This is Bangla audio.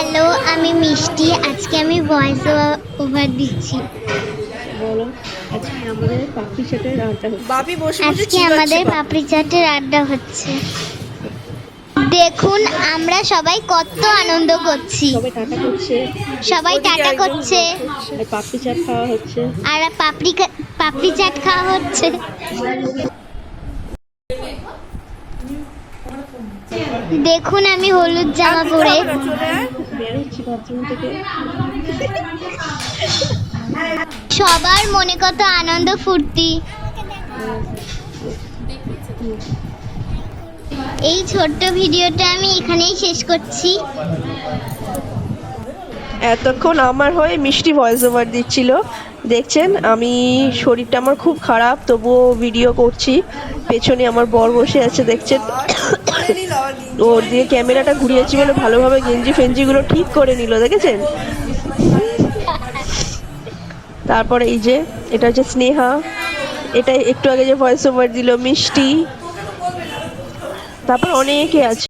হ্যালো, আমি মিষ্টি। আজকে আমি ভয়েস ওভার দিচ্ছি। বলো, আজকে আমাদের পাপড়ি চাটের আড্ডা হচ্ছে। বাপি বসে বসে আজকে চিবাচ্ছে আমাদের বাপি। পাপড়ি চাটের আড্ডা হচ্ছে। দেখুন আমরা সবাই কত আনন্দ করছি। সবাই টাটা করছে, সবাই ওদিকে টাটা একজন করছে আর পাপড়ি চাট খাওয়া হচ্ছে। আর পাপড়ি চাট খাওয়া হচ্ছে। দেখুন আমি হলুদ জামা পরে চলে আয়। বেরোচ্ছি বাথরুম থেকে। সবার মনে কত আনন্দ ফুর্তি। এই ছোট্ট ভিডিওটা আমি এখানেই শেষ করছি। এতক্ষণ আমার হয়ে মিষ্টি ভয়েস ওভার দিচ্ছিল। দেখছেন আমি শরীরটা আমার খুব খারাপ, তবুও ভিডিও করছি। পেছনে আমার বর বসে আছে দেখছেন। ওর দিয়ে ক্যামেরাটা ঘুরিয়েছি বলে ভালোভাবে গেঞ্জি ফেঞ্জিগুলো ঠিক করে নিল, দেখেছেন। তারপরে এই যে এটা হচ্ছে স্নেহা, এটা একটু আগে যে ভয়েস ওভার দিল মিষ্টি, তারপর অনেকে আছে।